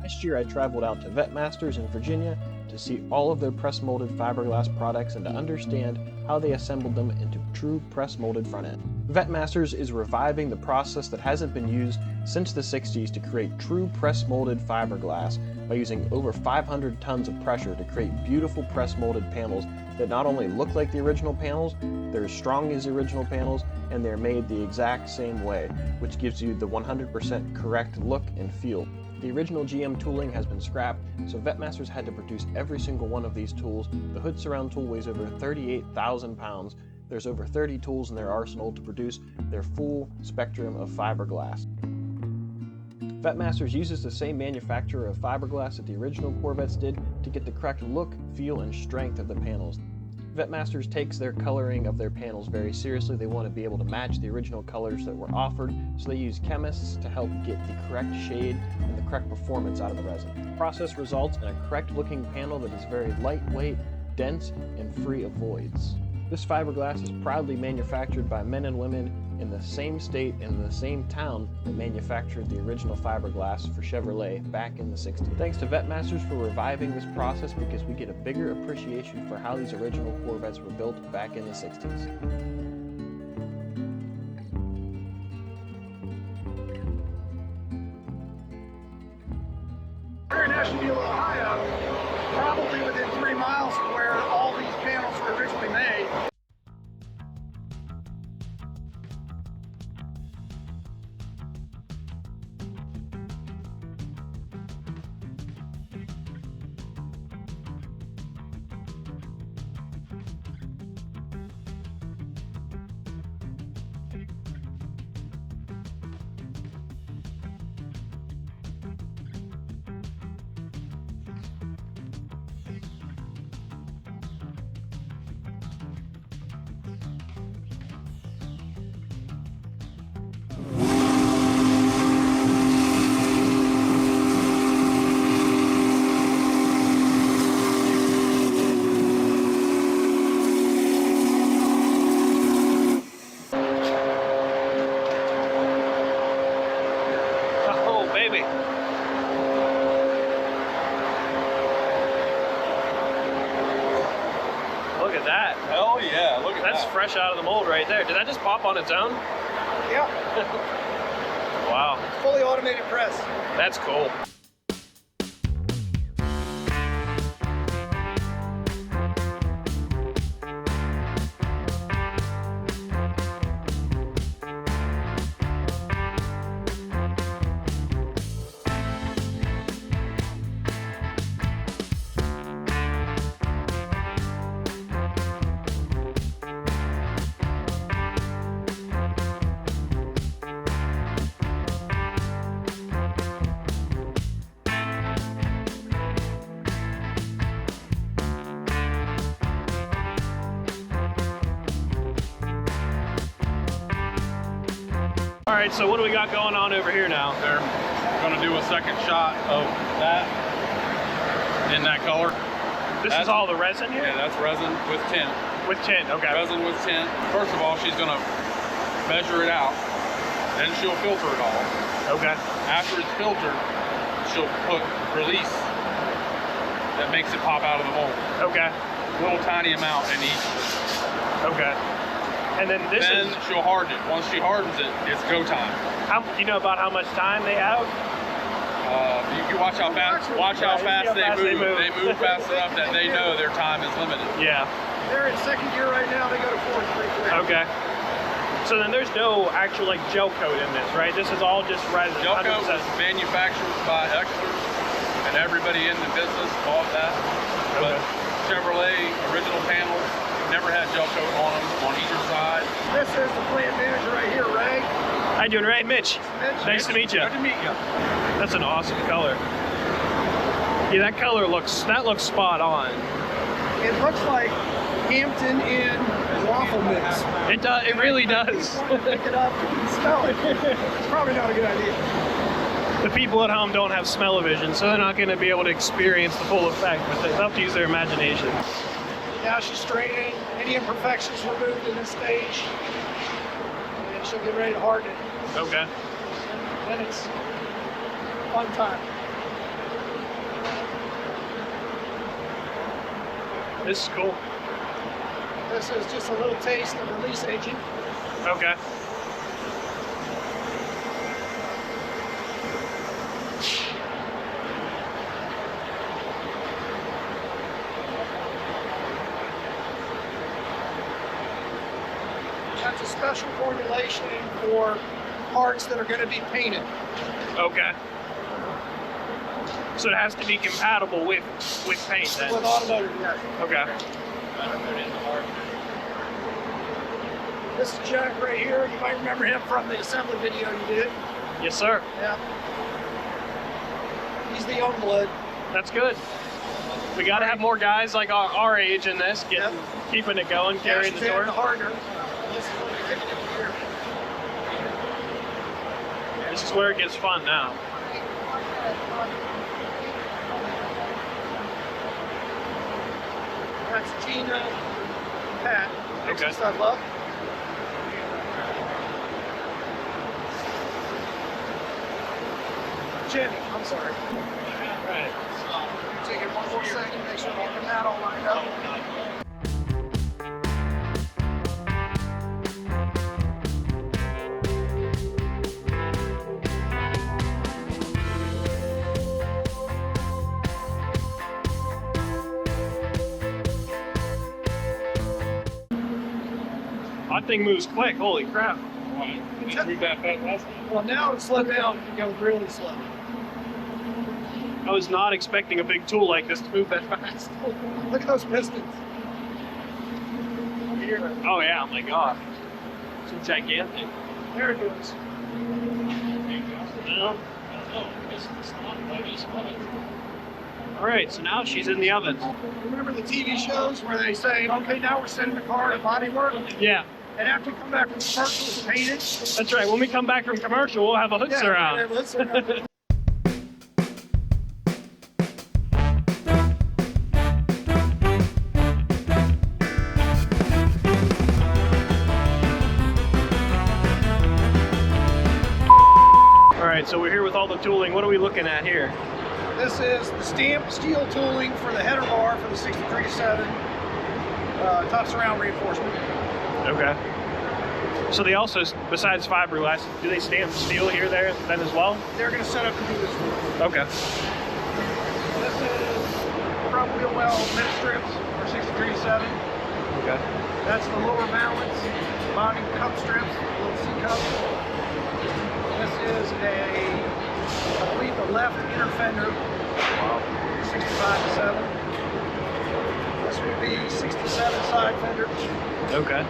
Last year I traveled out to Vette Masters in Virginia to see all of their press molded fiberglass products and to understand how they assembled them into true press molded front end. Vette Masters is reviving the process that hasn't been used since the 60s to create true press molded fiberglass by using over 500 tons of pressure to create beautiful press molded panels that not only look like the original panels, they're as strong as the original panels, and they're made the exact same way, which gives you the 100% correct look and feel. The original GM tooling has been scrapped, so Vette Masters had to produce every single one of these tools. The hood surround tool weighs over 38,000 pounds. There's over 30 tools in their arsenal to produce their full spectrum of fiberglass. Vette Masters uses the same manufacturer of fiberglass that the original Corvettes did to get the correct look, feel, and strength of the panels. Vette Masters takes their coloring of their panels very seriously. They want to be able to match the original colors that were offered, so they use chemists to help get the correct shade and the correct performance out of the resin. The process results in a correct looking panel that is very lightweight, dense, and free of voids. This fiberglass is proudly manufactured by men and women in the same state and in the same town that manufactured the original fiberglass for Chevrolet back in the 60s. Thanks to Vette Masters for reviving this process, because we get a bigger appreciation for how these original Corvettes were built back in the 60s. We're in Asheville, Ohio, probably within 3 miles of where all these panels were originally made. Look at that. Hell yeah, look at that. That's fresh out of the mold right there. Did that just pop on its own? Yeah. Wow. Fully automated press. That's cool. All right, so what do we got going on over here now? They're going to do a second shot of that in that color. This is all the resin here? Yeah, that's resin with tint. With tint, okay. Resin with tint. First of all, she's going to measure it out. Then she'll filter it all. Okay. After it's filtered, she'll put release that makes it pop out of the mold. Okay. Little tiny amount in each. Okay. And then this then she'll harden it. Once she hardens it, it's go time. You know about how much time they have? You watch how fast. Watch how fast they move. They move fast enough that they know their time is limited. Yeah. They're in second gear right now. They go to fourth pretty quick. Okay. So then there's no actual like gel coat in this, right? This is all just resin. Gel coat was manufactured by experts, and everybody in the business bought that. But Chevrolet original panels never had gel coat on them on either side. This is the plant manager right here, Ray. How you doing, Ray? Mitch. Nice to meet you. Good to meet you. That's an awesome color. Yeah, that color looks spot on. It looks like Hampton in waffle mix. It does. It really does. Pick it up and smell it. It's probably not a good idea. The people at home don't have smell-o-vision, so they're not going to be able to experience the full effect, but they have to use their imagination. Now she's straightening. Any imperfections removed in this stage. And she'll get ready to harden it. Okay. Then it's fun time. This is cool. This is just a little taste of release agent. Okay. That's a special formulation for parts that are going to be painted. Okay. So it has to be compatible with paint then? With automotive, yeah. Okay. This is Jack right here. You might remember him from the assembly video you did. Yes, sir. Yeah. He's the young blood. That's good. We got to have more guys like our age in this, keeping it going, carrying the torch. The hardener. This is what you're picking up here. This is where it gets fun now. That's Gina, Pat. Okay. Stuff up. Chevy, I'm sorry. Right. Take it one more second, make sure all the mat all lined up. That thing moves quick, holy crap. Did you that fast last time? Well, now it's slowed down. It goes really slow. I was not expecting a big tool like this to move that fast. Look at those pistons. Oh yeah, oh my god. It's gigantic. There it goes. Alright, so now she's in the oven. Remember the TV shows where they say, okay, now we're sending the car to body work? Yeah. And after we come back from commercial, it's painted? That's right, when we come back from commercial, we'll have a hood surround. Yeah, let's surround. Alright, so we're here with all the tooling. What are we looking at here? This is the stamped steel tooling for the header bar for the 63-7 top surround reinforcement. Okay. So they also, besides fiberglass, do they stamp steel here then as well? They're going to set up and do this for us. Okay. This is front wheel well mid strips for 63-7. Okay. That's the lower balance, mounting cup strips, little C cup. This is I believe the left inner fender, 65-7. This would be 67 side fender. Okay.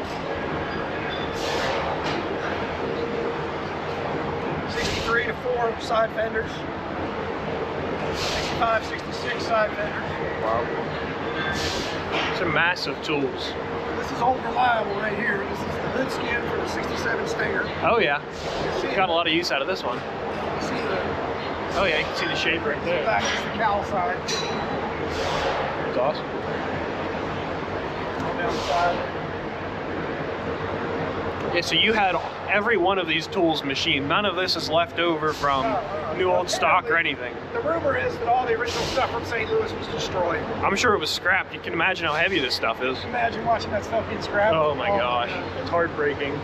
63-4 side fenders. 65, 66 side fenders. Wow. Some massive tools. This is old reliable right here. This is the hood skin for the 67 Stinger. Oh yeah. Got a lot of use out of this one. You see the Oh yeah, you can see the shape right there. back is the cowl side. That's awesome. On down the side. Yeah, so you had every one of these tools machined. None of this is left over from new old stock or anything. The rumor is that all the original stuff from St. Louis was destroyed. I'm sure it was scrapped. You can imagine how heavy this stuff is. Imagine watching that stuff get scrapped. Oh my gosh, it's heartbreaking.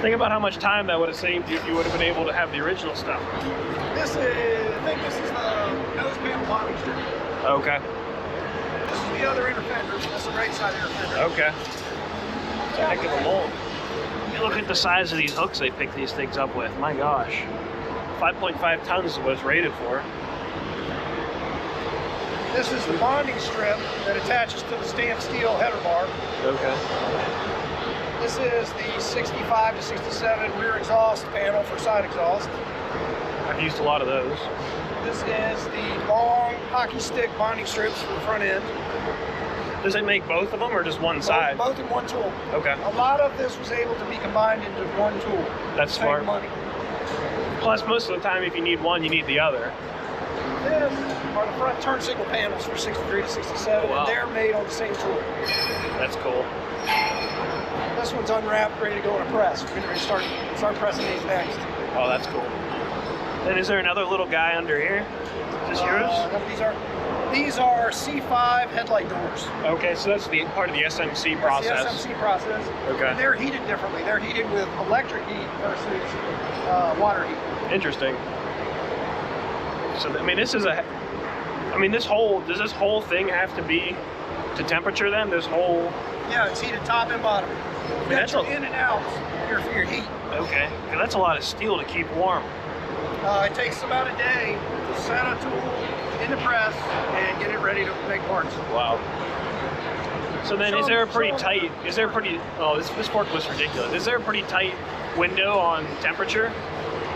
Think about how much time that would have saved you if you would have been able to have the original stuff. I think this is the nose panel bottom strip. Okay. This is the other inner fender. That's the right side inner fender. Okay. It's a heck of a mold. You look at the size of these hooks they pick these things up with. My gosh. 5.5 tons is what it's rated for. This is the bonding strip that attaches to the stamped steel header bar. Okay. This is the 65 to 67 rear exhaust panel for side exhaust. I've used a lot of those. This is the long hockey stick bonding strips for the front end. Does it make both of them or just one side? Both in one tool. Okay. A lot of this was able to be combined into one tool. That's Save smart. money. Plus, most of the time, if you need one, you need the other. This are the front turn signal panels for 63 to 67, Wow. and they're made on the same tool. That's cool. This one's unwrapped, ready to go in a press. We're going to start pressing these next. Oh, that's cool. And is there another little guy under here? this yours? These are C5 headlight doors. Okay, so that's the part of the SMC process. That's the SMC process. Okay. And they're heated differently. They're heated with electric heat versus water heat. Interesting. So I mean, this is a. I mean, does this whole thing have to be to temperature then? This whole. Yeah, it's heated top and bottom. That's your in and out here for your heat. Okay, and that's a lot of steel to keep warm. It takes about a day to set a tool in the press and get it ready to make parts. Wow. So then, oh, this forklift's ridiculous. Is there a pretty tight window on temperature?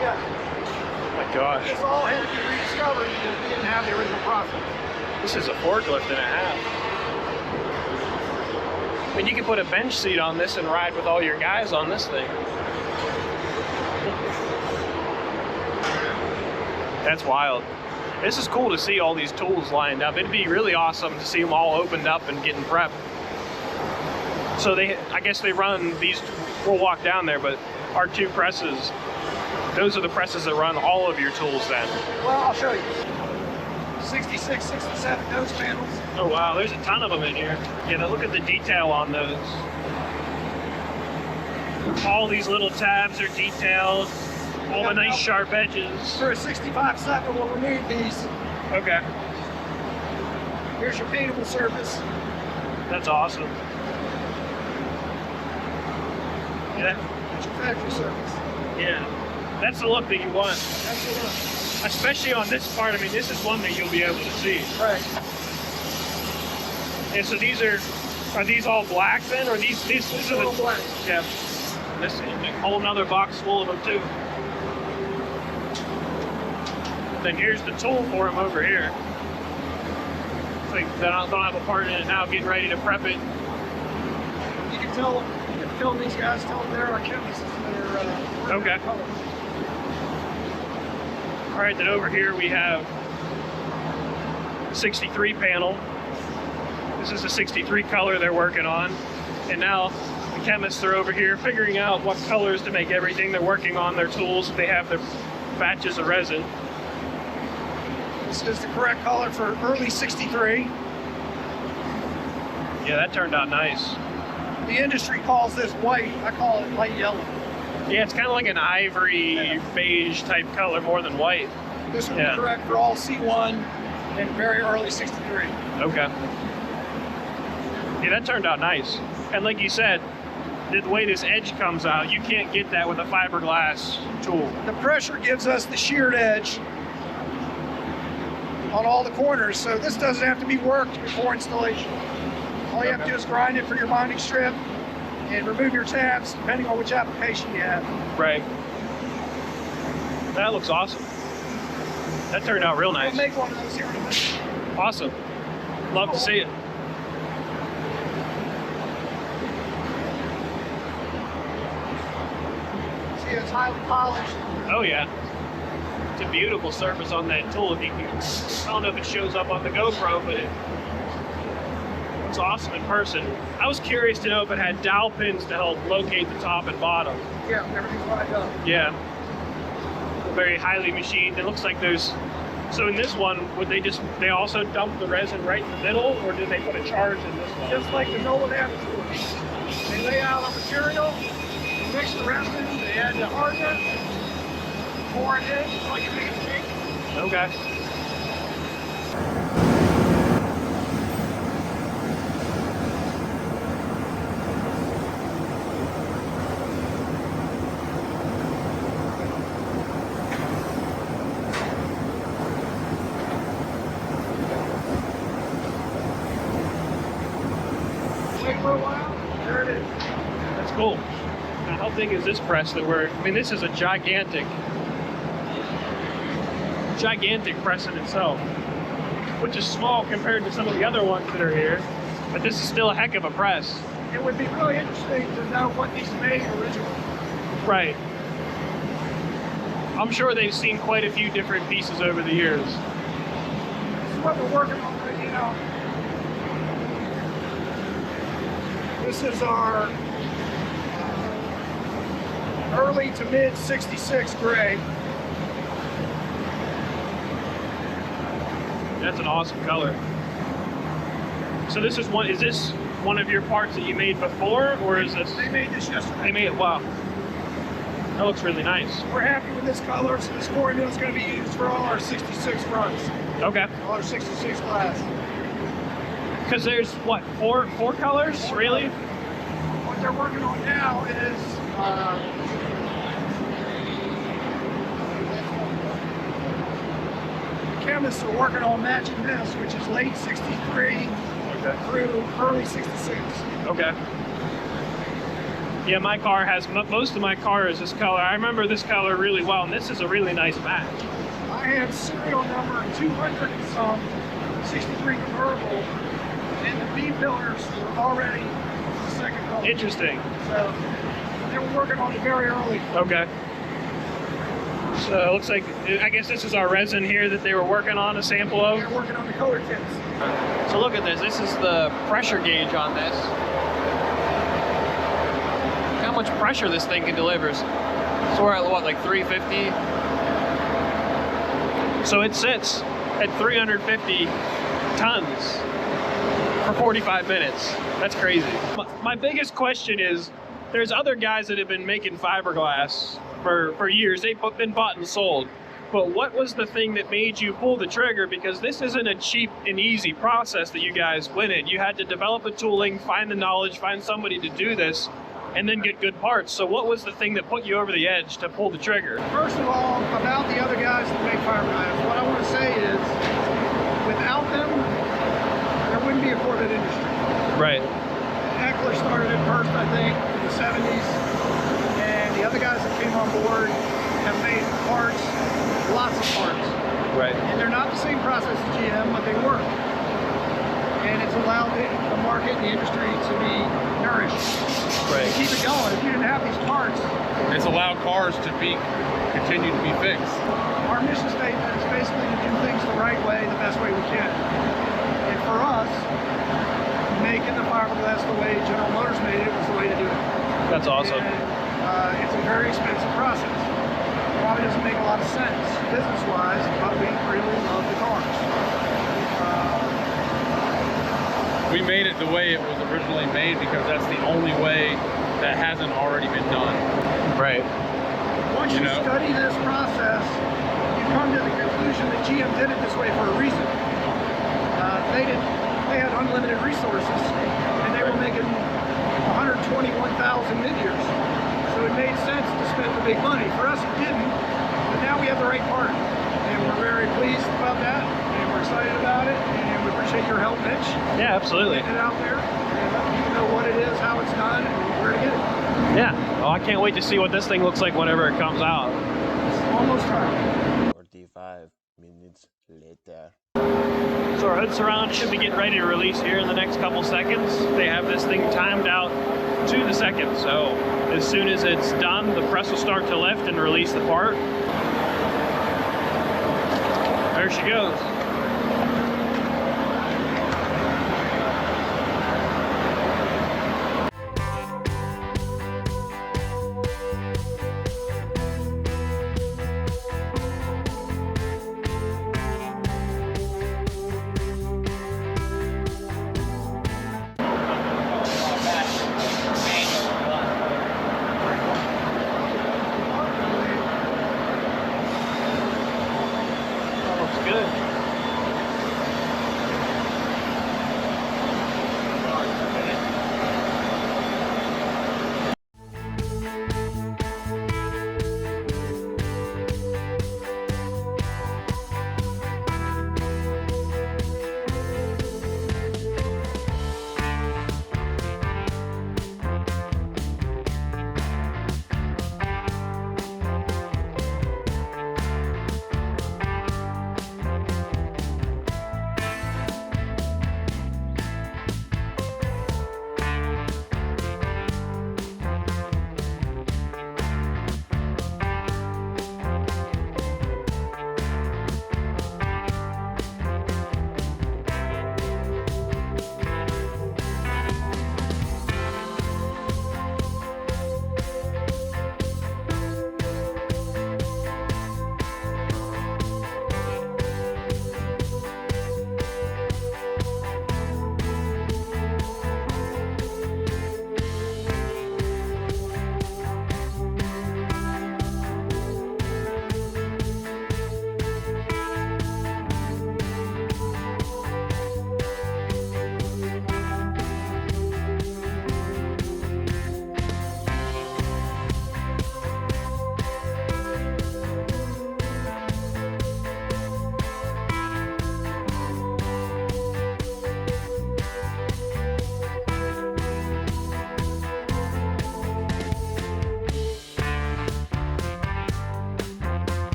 Yeah. Oh my gosh. This all had to be rediscovered because we didn't have the original process. This is a forklift and a half. I mean, you can put a bench seat on this and ride with all your guys on this thing. That's wild. This is cool to see all these tools lined up. It'd be really awesome to see them all opened up and getting prepped. So I guess they run these, we'll walk down there, but our two presses, those are the presses that run all of your tools then. Well, I'll show you. 66, 67 nose panels. Oh wow, there's a ton of them in here. Yeah, look at the detail on those. All these little tabs are detailed. All the nice sharp edges. For a 65/7, we'll remove these. Okay. Here's your paintable surface. That's awesome. Yeah. That's your factory surface. Yeah. That's the look that you want. That's the look. Especially on this part. I mean, this is one that you'll be able to see. Right. And so these are these all black then, or these are all black? Yeah. This a whole nother box full of them too. Then here's the tool for them over here. It's like they don't have a part in it now, getting ready to prep it. You can tell these guys, tell them they're our chemists. They're okay. All right, then over here we have 63 panel. This is the 63 color they're working on. And now the chemists are over here figuring out what colors to make everything. They're working on their tools. They have their batches of resin. This is the correct color for early 63. Yeah, that turned out nice. The industry calls this white. I call it light yellow. Yeah, it's kind of like an ivory beige type color more than white. This would be correct for all C1 and very early 63. Okay. Yeah, that turned out nice. And like you said, the way this edge comes out, you can't get that with a fiberglass tool. The pressure gives us the sheared edge on all the corners, so this doesn't have to be worked before installation. All you have to do is grind it for your bonding strip and remove your tabs depending on which application you have. Right. That looks awesome. That turned out real nice. We'll make one of those here in a minute. Awesome. Love to see it. See, it's highly polished. Oh yeah. It's a beautiful surface on that tool. If you can, I don't know if it shows up on the GoPro, but it's awesome in person. I was curious to know if it had dowel pins to help locate the top and bottom. Yeah, everything's lined up. Yeah. Very highly machined. It looks like there's, so in this one, would they also dump the resin right in the middle, or did they put a charge in this one? Just like the Nolan Avenue. They lay out a material, mix the resin, they add the hardener, pour it in, just like you make a cake. Okay. Wait for a while, there it is. That's cool. Now, how big is this press that I mean, this is a gigantic press in itself, which is small compared to some of the other ones that are here, but this is still a heck of a press. It would be really interesting to know what these made originally. Right. I'm sure they've seen quite a few different pieces over the years. This is what we're working on right now. This is our early to mid 66 gray. That's an awesome color. So this is one. Is this one of your parts that you made before, or is this? They made this yesterday. They made it. Wow. That looks really nice. We're happy with this color, so this formula is going to be used for all our 66 fronts, Okay. all our 66 glass. Because there's what, four colors, really? What they're working on now is chemists are working on matching this, which is late 63 through early 66. Okay. Yeah, my car has, most of my car is this color. I remember this color really well, and this is a really nice match. I had serial number 200 and some 63 convertible, and the B pillars were already the second color. Interesting. So they were working on it very early. Okay. So it looks like, I guess this is our resin here that they were working on a sample of. They're working on the color tints. So look at this. This is the pressure gauge on this. Look how much pressure this thing can deliver. So we're at what, like 350? So it sits at 350 tons for 45 minutes. That's crazy. My biggest question is, there's other guys that have been making fiberglass for years. They've been bought and sold. But what was the thing that made you pull the trigger? Because this isn't a cheap and easy process that you guys went in. You had to develop the tooling, find the knowledge, find somebody to do this, and then get good parts. So what was the thing that put you over the edge to pull the trigger? First of all, about the other guys that make fiberglass, what I want to say is, without them, there wouldn't be a Corvette industry. Right. Heckler started it first, I think, in the 70s, and the other guys that came on board have made parts, lots of parts. Right. And they're not the same process as GM, but they work. And it's allowed the market and the industry to be nourished. Right. To keep it going. If you didn't have these parts, It's allowed cars to continue to be fixed. our mission statement is basically to do things the right way, the best way we can. And for us, making the fiberglass the way General Motors made it was the way to do it. That's awesome. And, it's a very expensive process. Probably doesn't make a lot of sense business-wise, but we really love the cars. We made it the way it was originally made because that's the only way that hasn't already been done. Right. Once you study this process, you come to the conclusion that GM did it this way for a reason. They had unlimited resources, and they were making 121,000 mid-years. So it made sense to spend the big money. For us, it didn't, but now we have the right part. And we're very pleased about that, and we're excited about it, and we appreciate your help, Mitch. Yeah, absolutely. Getting it out there, and letting people know what it is, how it's done, and where to get it. Yeah. Oh, I can't wait to see what this thing looks like whenever it comes out. It's almost time. 45 minutes later. So our hood surround should be getting ready to release here in the next couple seconds. They have this thing timed out to the second. So as soon as it's done, the press will start to lift and release the part. There she goes. Good.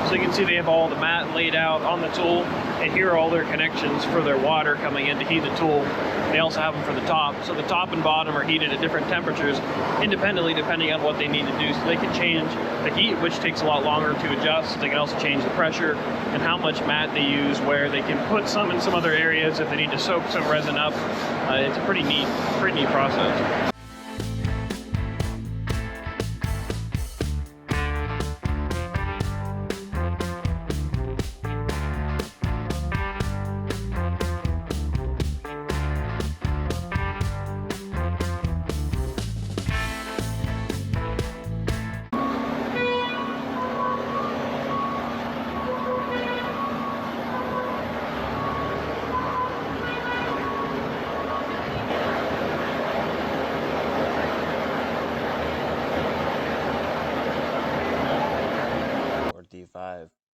So you can see they have all the mat laid out on the tool, and here are all their connections for their water coming in to heat the tool. They also have them for the top. So the top and bottom are heated at different temperatures independently depending on what they need to do. So they can change the heat, which takes a lot longer to adjust. They can also change the pressure and how much mat they use, where they can put some in some other areas if they need to soak some resin up. It's a pretty neat process.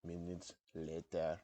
Minutes later.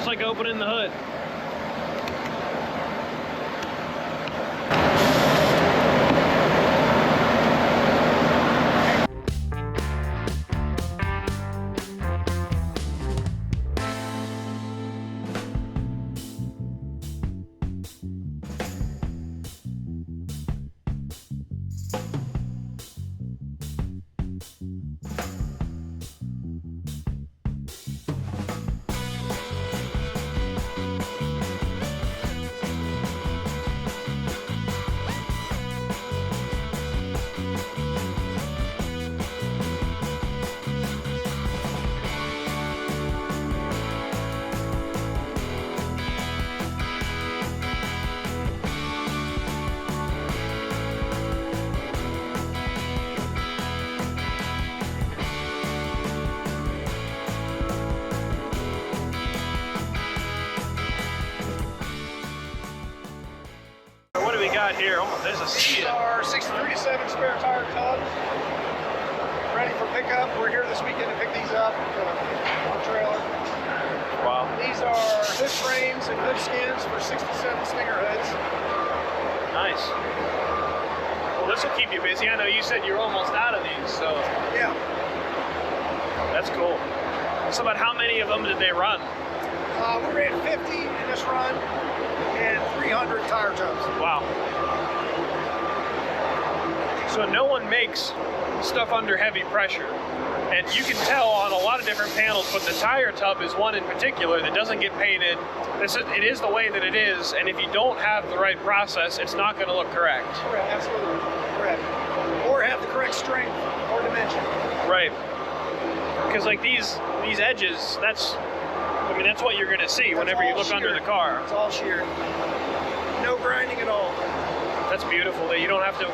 Like opening the hood. Got here. There's a These are 63 to 7 spare tire tubs ready for pickup. We're here this weekend to pick these up on a trailer. Wow. These are hood frames and hood skins for 67 Stinger hoods. Nice. Well, this will keep you busy. I know you said you're almost out of these, so. Yeah. That's cool. So about how many of them did they run? We ran 50 in this run and 300 tire tubs. Wow. So no one makes stuff under heavy pressure. And you can tell on a lot of different panels, but the tire tub is one in particular that doesn't get painted. It is the way that it is, and if you don't have the right process, it's not going to look correct. Correct, absolutely. Correct. Or have the correct strength or dimension. Right. Because like these edges, that's what you're going to see whenever you look under the car. It's all sheared. No grinding at all. That's beautiful that you don't have to,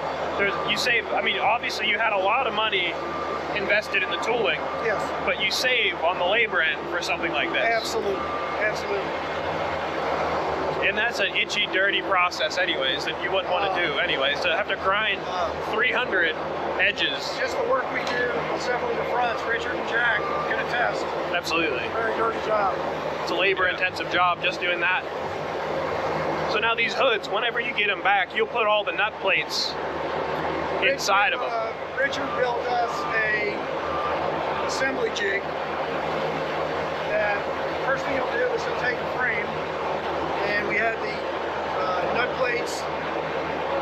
you save, obviously you had a lot of money invested in the tooling. Yes. But you save on the labor end for something like this. Absolutely. Absolutely. And that's an itchy, dirty process anyways that you wouldn't want to do anyways. To have to grind 300 edges. Just the work we do assembling the fronts, Richard and Jack can attest. Absolutely. Very dirty job. It's a labor-intensive job just doing that. So now these hoods, whenever you get them back, you'll put all the nut plates inside of them. Richard built us a assembly jig first thing he'll do is he'll take the frame, and we had the nut plates,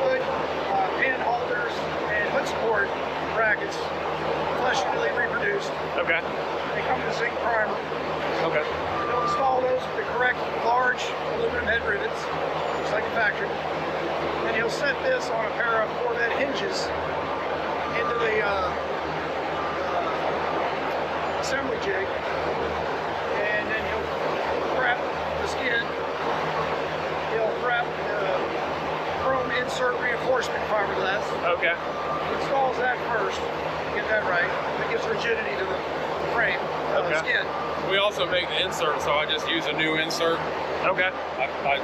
hood, pin holders, and hood support brackets, fleshly reproduced. Okay. They come with a zinc primer. Okay. He'll install those with the correct large aluminum head rivets, just like the factory. And he'll set this on a pair of Corvette hinges into the assembly jig, and then he'll prep the skin. He'll prep the chrome insert reinforcement fiberglass. Okay. He installs that first, get that right. That gives rigidity to the frame, the skin. We also make the insert, so I just use a new insert. Okay. I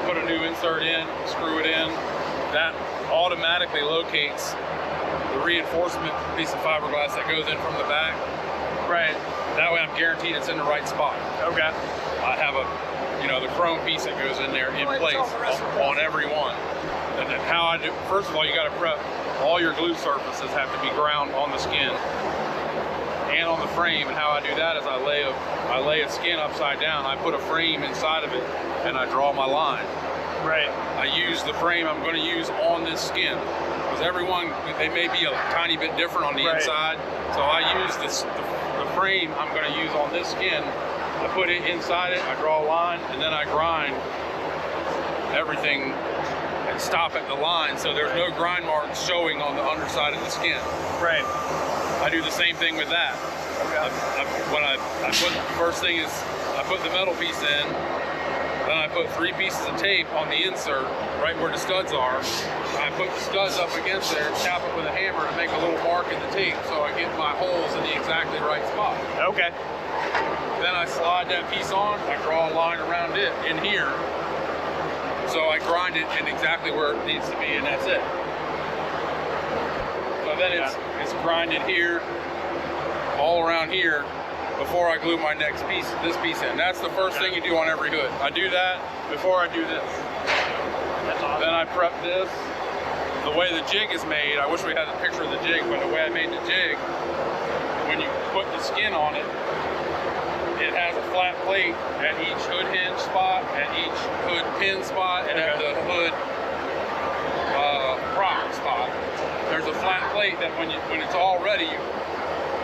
put a new insert in, screw it in. That automatically locates the reinforcement piece of fiberglass that goes in from the back. Right. That way I'm guaranteed it's in the right spot. Okay. I have a, the chrome piece that goes in there in place on every one. And then how I do, first of all, you got to prep all your glue surfaces have to be ground on the skin and on the frame. And how I do that is I lay a skin upside down. I put a frame inside of it and I draw my line. Right. I use the frame I'm going to use on this skin. Because everyone, they may be a tiny bit different on the inside. So I use the frame I'm going to use on this skin. I put it inside it, I draw a line, and then I grind everything and stop at the line so there's no grind marks showing on the underside of the skin. Right. I do the same thing with that. First thing is I put the metal piece in, then I put 3 pieces of tape on the insert right where the studs are. I put the studs up against there, tap it with a hammer to make a little mark in the tape so I get my holes in the exactly right spot. Okay. Then I slide that piece on, I draw a line around it in here. So I grind it in exactly where it needs to be, and that's it. So then it's grinded here, all around here, before I glue my next piece, this piece in. That's the first thing you do on every hood. I do that before I do this. That's awesome. Then I prep this. The way the jig is made, I wish we had a picture of the jig, but the way I made the jig, when you put the skin on it, it has a flat plate at each hood hinge spot, at each hood pin spot, and at the hood prop spot. There's a flat plate that when it's all ready,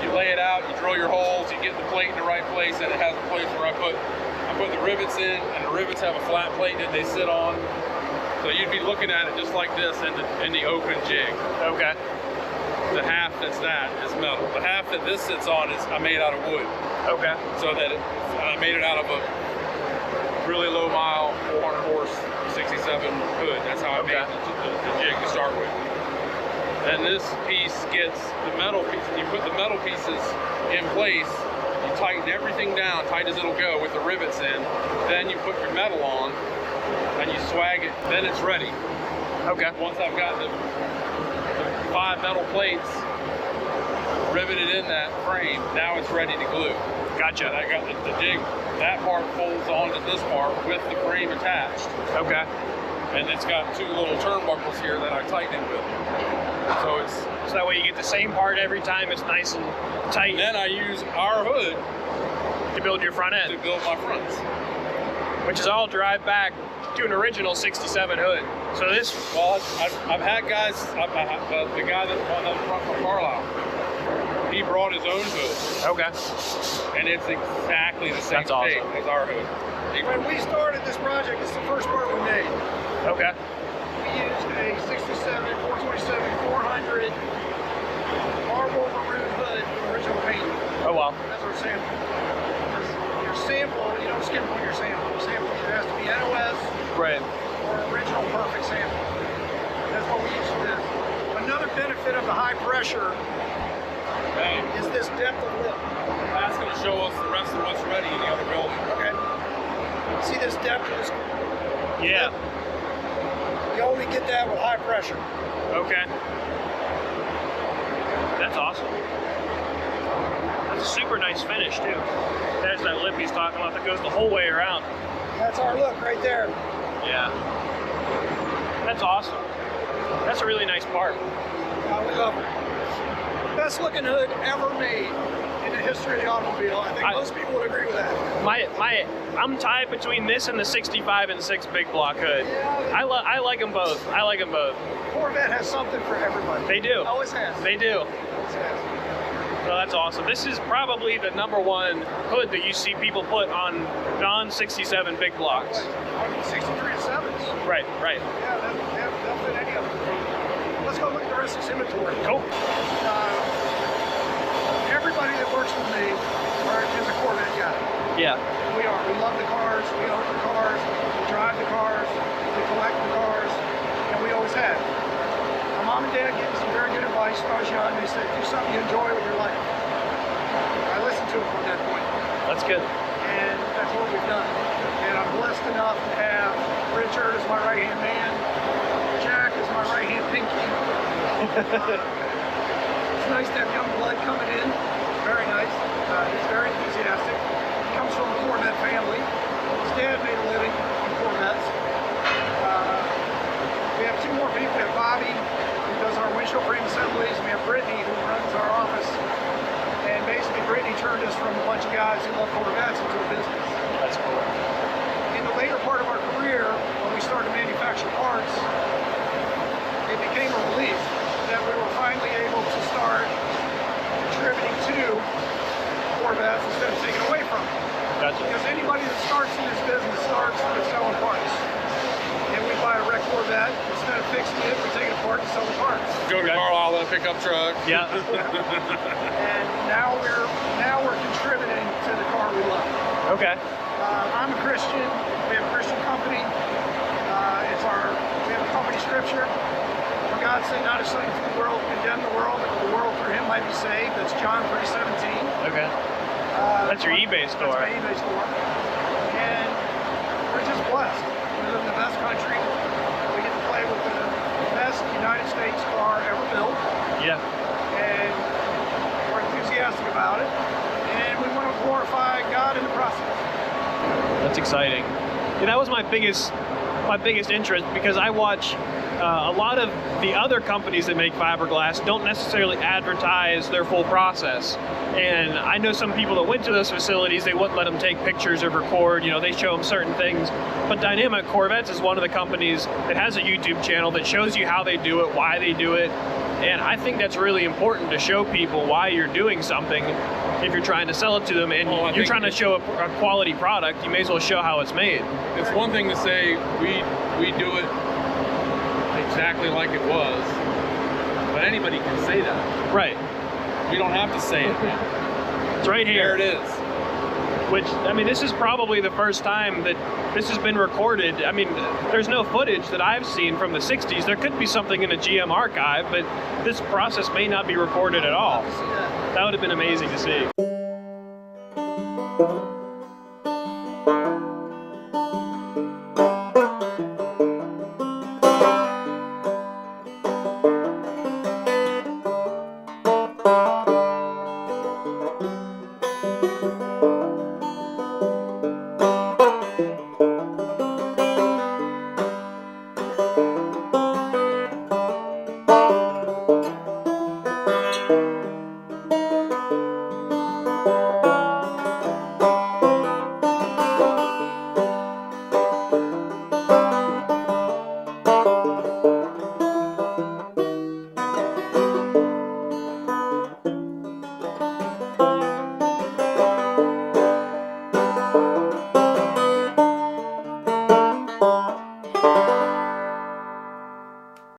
you lay it out, you drill your holes, you get the plate in the right place, and it has a place where I put the rivets in, and the rivets have a flat plate that they sit on. So you'd be looking at it just like this in the open jig. Okay. The half that's that is metal. The half that this sits on is I made out of wood. Okay. So that I made it out of a really low mile, 400 horse, 67 hood. That's how I made the jig to start with. Then this piece gets the metal piece. You put the metal pieces in place. You tighten everything down, tight as it'll go with the rivets in. Then you put your metal on and you swag it. Then it's ready. Okay. Once I've got the 5 metal plates riveted in that frame, now it's ready to glue. Gotcha. And I got the jig, that part folds onto this part with the frame attached. Okay. And it's got 2 little turnbuckles here that I tighten it with. So that way you get the same part every time, it's nice and tight. And then I use our hood to build your front end. to build my fronts. Which is all drive back to an original 67 hood. So this... Well, I've had guys, the guy that's on the front from Carlisle, he brought his own hood. Okay. And it's exactly the same That's awesome. shape as our hood. When we started this project, it's the first part we made. Okay. We used a 67, 427, 400 marble maroon hood with original paint. Oh, wow. That's our sample. Your sample, you don't skimp on your sample. Your sample either has to be NOS Right. or original perfect sample. That's what we use for this. Another benefit of the high pressure is this depth of lip. That's going to show us the rest of what's ready in the other building. Okay. See this depth of this? Yeah. You only get that with high pressure. Okay. That's awesome. That's a super nice finish, too. There's that lip he's talking about that goes the whole way around. That's our look right there. Yeah. That's awesome. That's a really nice part. We love it. Best looking hood ever made. in the history of the automobile. I think most people would agree with that. I'm tied between this and the 65 and 6 big block hood. Yeah, I like them both. I like them both. Corvette has something for everybody. They do. Always has. They do. Always has. So that's awesome. This is probably the #1 hood that you see people put on non-67 big blocks. I mean, 63 and 7s. Right. Yeah, they'll fit any of them. Let's go look at the rest of this inventory. Cool. Everybody that works with me is a Corvette guy. Yeah. We are. We love the cars. We own the cars. We drive the cars. We collect the cars. And we always have. My mom and dad gave me some very good advice when I was young. They said, do something you enjoy with your life. I listened to it from that point. That's good. And that's what we've done. And I'm blessed enough to have Richard as my right-hand man. Jack is my right-hand pinky. It's nice to have young blood coming in. Very nice. He's very enthusiastic. He comes from a Corvette family. His dad made a living on Corvettes. We have 2 more people. We have Bobby, who does our windshield frame assemblies. We have Brittany, who runs our office. And basically, Brittany turned us from a bunch of guys who love Corvettes into a business. That's cool. In the later part of our career, when we started to manufacture parts, it became a relief that we were finally able to start contributing to Corvettes instead of taking away from them. Gotcha. Because anybody that starts in this business starts with selling parts. And we buy a wrecked Corvette, instead of fixing it, we take it apart and sell the parts. Go to Carlisle in a pickup truck. Yeah. And now we're contributing to the car we love. Okay. I'm a Christian. We have a Christian company. We have a company scripture. For God sent not his son into the world to condemn the world, but the world through him might be saved. That's John 3:17. Okay. That's your eBay store. That's my eBay store. And we're just blessed. We live in the best country. We get to play with the best United States car ever built. Yeah. And we're enthusiastic about it. And we want to glorify God in the process. That's exciting. Yeah, that was my biggest interest, because I watch a lot of the other companies that make fiberglass don't necessarily advertise their full process. And I know some people that went to those facilities, they wouldn't let them take pictures or record, they show them certain things. But Dynamic Corvettes is one of the companies that has a YouTube channel that shows you how they do it, why they do it. And I think that's really important to show people why you're doing something. If you're trying to sell it to them and you're trying to show a quality product, you may as well show how it's made. It's one thing to say we do it exactly like it was, but anybody can say that. Right. We don't have to say it. It's right here. There it is. Which, I mean, this is probably the first time that this has been recorded. I mean, there's no footage that I've seen from the 60s. There could be something in a GM archive, but this process may not be recorded at all. That would have been amazing to see.